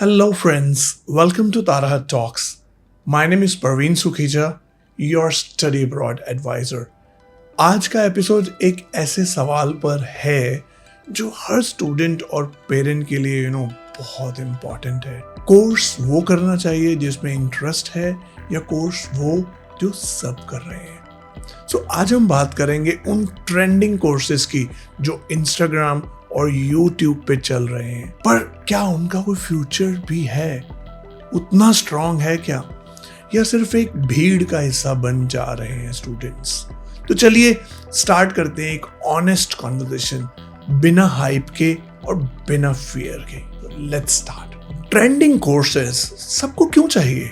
Hello, friends. Welcome to Tarahat Talks. My name is Parveen Sukhija, your study abroad advisor. आज का episode एक ऐसे सवाल पर है जो हर स्टूडेंट और पेरेंट के लिए बहुत इम्पोर्टेंट है। कोर्स वो करना चाहिए जिसमें इंटरेस्ट है या कोर्स वो जो सब कर रहे हैं। आज हम बात करेंगे उन ट्रेंडिंग कोर्सेज की जो इंस्टाग्राम और यूट्यूब पे चल रहे हैं, पर क्या उनका कोई फ्यूचर भी है? उतना स्ट्रांग है क्या, या सिर्फ एक भीड़ का हिस्सा बन जा रहे हैं स्टूडेंट्स? तो चलिए स्टार्ट करते हैं एक ऑनेस्ट कॉन्वर्सेशन, बिना हाइप के और बिना फियर के। Let's start. ट्रेंडिंग कोर्सेज सबको क्यों चाहिए?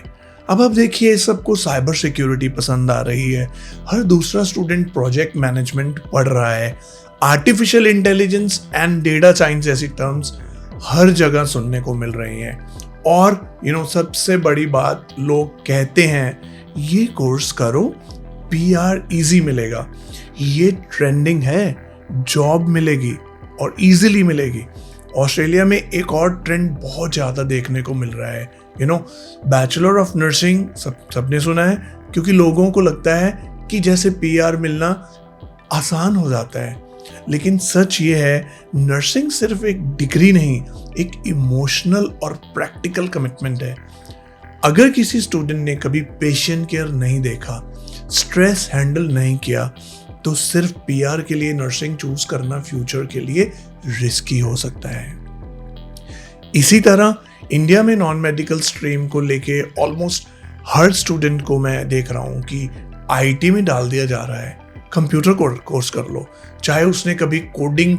अब आप देखिए, सबको साइबर सिक्योरिटी पसंद आ रही है, हर दूसरा स्टूडेंट प्रोजेक्ट मैनेजमेंट पढ़ रहा है, artificial intelligence and data science जैसी टर्म्स हर जगह सुनने को मिल रही हैं। और सबसे बड़ी बात, लोग कहते हैं ये कोर्स करो, पीआर इजी मिलेगा, ये ट्रेंडिंग है, जॉब मिलेगी और इजीली मिलेगी। ऑस्ट्रेलिया में एक और ट्रेंड बहुत ज़्यादा देखने को मिल रहा है, बैचलर ऑफ नर्सिंग। सबने सुना है, क्योंकि लोगों को लगता है कि जैसे पीआर मिलना आसान हो जाता है। लेकिन सच ये है, नर्सिंग सिर्फ एक डिग्री नहीं, एक इमोशनल और प्रैक्टिकल कमिटमेंट है। अगर किसी स्टूडेंट ने कभी पेशेंट केयर नहीं देखा, स्ट्रेस हैंडल नहीं किया, तो सिर्फ पीआर के लिए नर्सिंग चूज करना फ्यूचर के लिए रिस्की हो सकता है। इसी तरह इंडिया में नॉन मेडिकल स्ट्रीम को लेके ऑलमोस्ट हर स्टूडेंट को मैं देख रहा हूँ कि आईटी में डाल दिया जा रहा है। कंप्यूटर कोर्स कर लो, चाहे उसने कभी कोडिंग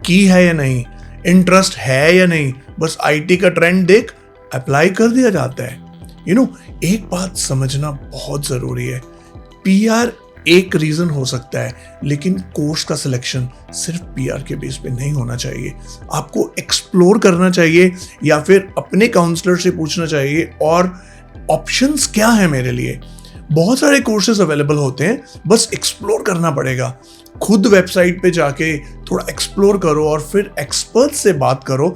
की है या नहीं, इंटरेस्ट है या नहीं, बस आईटी का ट्रेंड देख अप्लाई कर दिया जाता है। एक बात समझना बहुत ज़रूरी है, पीआर एक रीज़न हो सकता है, लेकिन कोर्स का सिलेक्शन सिर्फ पीआर के बेस पे नहीं होना चाहिए। आपको एक्सप्लोर करना चाहिए या फिर अपने काउंसलर से पूछना चाहिए और ऑप्शंस क्या है मेरे लिए। बहुत सारे कोर्सेज अवेलेबल होते हैं, बस एक्सप्लोर करना पड़ेगा। खुद वेबसाइट पे जाके थोड़ा एक्सप्लोर करो और फिर एक्सपर्ट से बात करो,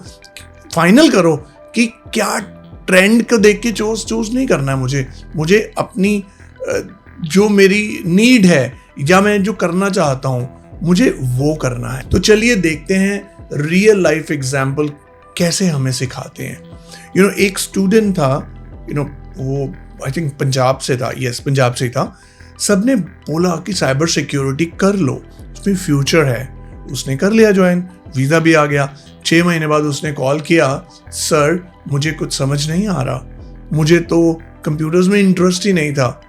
फाइनल करो कि क्या ट्रेंड को देख के चूज नहीं करना है मुझे अपनी जो मेरी नीड है या मैं जो करना चाहता हूँ मुझे वो करना है। तो चलिए देखते हैं रियल लाइफ एग्जाम्पल कैसे हमें सिखाते हैं। एक स्टूडेंट था, वो आई थिंक पंजाब से था, पंजाब से था। सबने बोला कि साइबर सिक्योरिटी कर लो, उसमें फ्यूचर है। उसने कर लिया ज्वाइन, वीज़ा भी आ गया। 6 महीने बाद उसने कॉल किया, सर मुझे कुछ समझ नहीं आ रहा, मुझे तो कंप्यूटर्स में इंटरेस्ट ही नहीं था,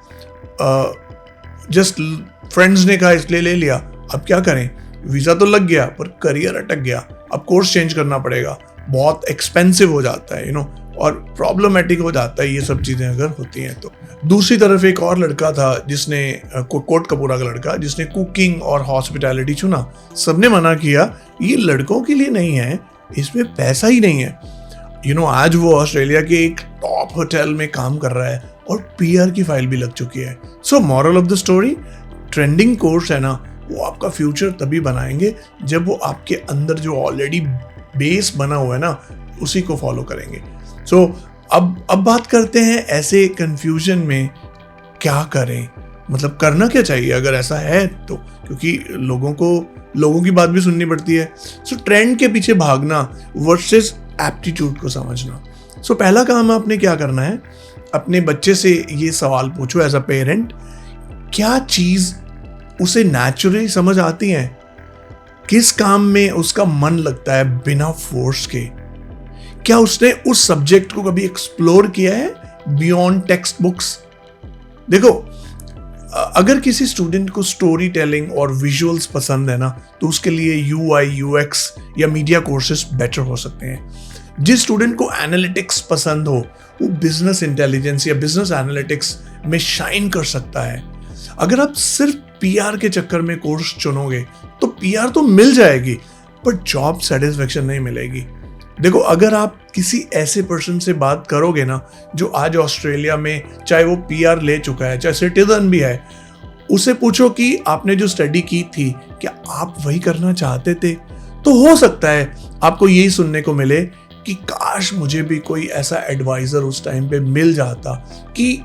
जस्ट फ्रेंड्स ने कहा इसलिए ले लिया, अब क्या करें? वीज़ा तो लग गया पर करियर अटक गया, अब कोर्स चेंज करना पड़ेगा, बहुत एक्सपेंसिव हो जाता है और प्रॉब्लमेटिक हो जाता है ये सब चीज़ें अगर होती हैं तो। दूसरी तरफ एक और लड़का था जिसने कोटकपूरा का लड़का, जिसने कुकिंग और हॉस्पिटैलिटी चुना। सबने मना किया, ये लड़कों के लिए नहीं है, इसमें पैसा ही नहीं है। आज वो ऑस्ट्रेलिया के एक टॉप होटल में काम कर रहा है और पीआर की फाइल भी लग चुकी है। So moral of the story, trending course है ना, वो आपका फ्यूचर तभी बनाएंगे जब वो आपके अंदर जो ऑलरेडी बेस बना हुआ है ना, उसी को फॉलो करेंगे। सो अब बात करते हैं ऐसे कंफ्यूजन में क्या करें, मतलब करना क्या चाहिए अगर ऐसा है तो, क्योंकि लोगों की बात भी सुननी पड़ती है। सो ट्रेंड के पीछे भागना वर्सेस एप्टीट्यूड को समझना। सो पहला काम आपने क्या करना है, अपने बच्चे से ये सवाल पूछो एज अ पेरेंट, क्या चीज़ उसे नेचुरली समझ आती है? किस काम में उसका मन लगता है बिना फोर्स के? क्या उसने उस सब्जेक्ट को कभी एक्सप्लोर किया है बियॉन्ड टेक्स्ट बुक्स? देखो, अगर किसी स्टूडेंट को स्टोरी टेलिंग और विजुअल्स पसंद है ना, तो उसके लिए यूआई यूएक्स या मीडिया कोर्सेज बेटर हो सकते हैं। जिस स्टूडेंट को एनालिटिक्स पसंद हो, वो बिजनेस इंटेलिजेंस या बिजनेस एनालिटिक्स में शाइन कर सकता है। अगर आप सिर्फ पीआर के चक्कर में कोर्स चुनोगे तो पीआर तो मिल जाएगी, पर जॉब सेटिस्फेक्शन नहीं मिलेगी। देखो, अगर आप किसी ऐसे पर्सन से बात करोगे ना जो आज ऑस्ट्रेलिया में, चाहे वो पीआर ले चुका है, चाहे सिटीजन भी है, उसे पूछो कि आपने जो स्टडी की थी क्या आप वही करना चाहते थे, तो हो सकता है आपको यही सुनने को मिले कि काश मुझे भी कोई ऐसा एडवाइज़र उस टाइम पे मिल जाता कि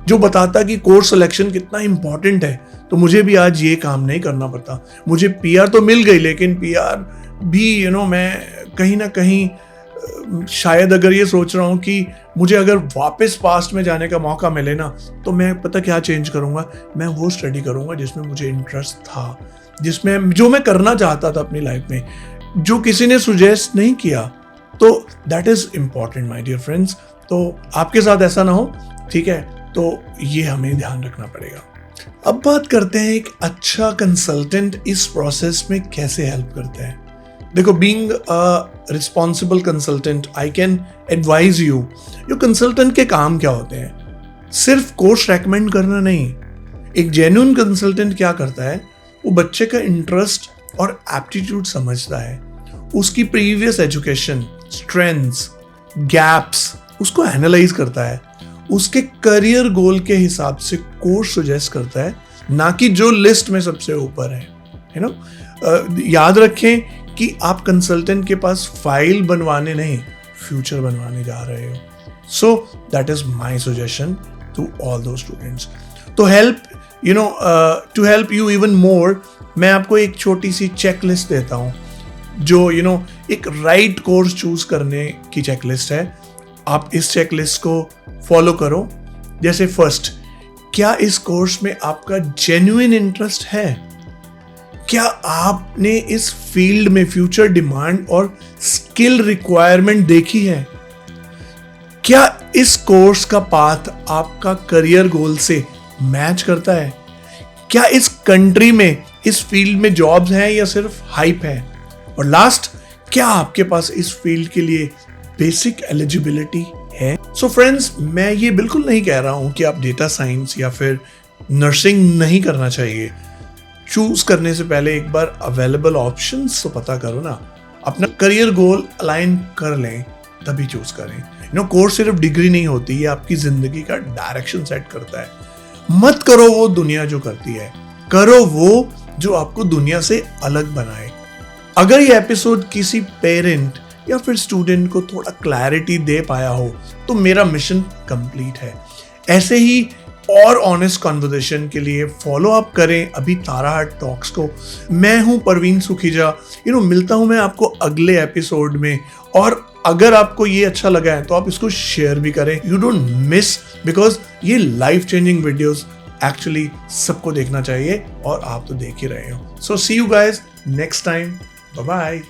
जो बताता कि कोर्स सिलेक्शन कितना इंपॉर्टेंट है, तो मुझे भी आज ये काम नहीं करना पड़ता। मुझे पीआर तो मिल गई, लेकिन पीआर भी मैं कहीं ना कहीं शायद अगर ये सोच रहा हूँ कि मुझे अगर वापस पास्ट में जाने का मौका मिले ना, तो मैं पता क्या चेंज करूँगा, मैं वो स्टडी करूँगा जिसमें मुझे इंटरेस्ट था, जिसमें जो मैं करना चाहता था अपनी लाइफ में, जो किसी ने सुजेस्ट नहीं किया। तो that is important my dear friends. तो आपके साथ ऐसा ना हो, ठीक है, तो ये हमें ध्यान रखना पड़ेगा। अब बात करते हैं एक अच्छा कंसल्टेंट इस प्रोसेस में कैसे हेल्प करते हैं। देखो, being a responsible consultant I can advise you. जो कंसल्टेंट के काम क्या होते हैं, सिर्फ कोर्स रेकमेंड करना नहीं। एक जेन्युइन कंसल्टेंट क्या करता है, वो बच्चे का इंटरेस्ट और एप्टीट्यूड समझता है, उसकी प्रीवियस एजुकेशन, स्ट्रेंथ्स, गैप्स उसको एनालाइज करता है, उसके करियर गोल के हिसाब से कोर्स सजेस्ट करता है, ना कि जो लिस्ट में सबसे ऊपर है, यू नो। याद रखें कि आप कंसल्टेंट के पास फाइल बनवाने नहीं, फ्यूचर बनवाने जा रहे हो। So that is my suggestion to all those students. तो to help you even more, मैं आपको एक छोटी सी चेक लिस्ट देता हूँ, जो एक राइट कोर्स चूज करने की चेकलिस्ट है। आप इस चेकलिस्ट को फॉलो करो। जैसे फर्स्ट, क्या इस कोर्स में आपका जेन्युइन इंटरेस्ट है? क्या आपने इस फील्ड में फ्यूचर डिमांड और स्किल रिक्वायरमेंट देखी है? क्या इस कोर्स का पाथ आपका करियर गोल से मैच करता है? क्या इस कंट्री में इस फील्ड में जॉब्स हैं या सिर्फ हाइप है? और लास्ट, क्या आपके पास इस फील्ड के लिए बेसिक एलिजिबिलिटी है? सो फ्रेंड्स, मैं ये बिल्कुल नहीं कह रहा हूं कि आप डेटा साइंस या फिर नर्सिंग नहीं करना चाहिए। चूज करने से पहले एक बार अवेलेबल ऑप्शंस तो पता करो ना, अपना करियर गोल अलाइन कर लें, तभी चूज करें। कोर्स सिर्फ डिग्री नहीं होती, ये आपकी जिंदगी का डायरेक्शन सेट करता है। मत करो वो दुनिया जो करती है, करो वो जो आपको दुनिया से अलग बनाए। अगर ये एपिसोड किसी पेरेंट या फिर स्टूडेंट को थोड़ा क्लैरिटी दे पाया हो, तो मेरा मिशन कंप्लीट है। ऐसे ही और ऑनेस्ट कॉन्वर्सेशन के लिए फॉलो अप करें अभी ताराहट टॉक्स को। मैं हूं परवीन सुखीजा। मिलता हूं मैं आपको अगले एपिसोड में। और अगर आपको ये अच्छा लगा है तो आप इसको शेयर भी करें। यू डोंट मिस, बिकॉज ये लाइफ चेंजिंग वीडियोस एक्चुअली सबको देखना चाहिए और आप तो देख ही रहे हो। So see you guys next time. Bye bye.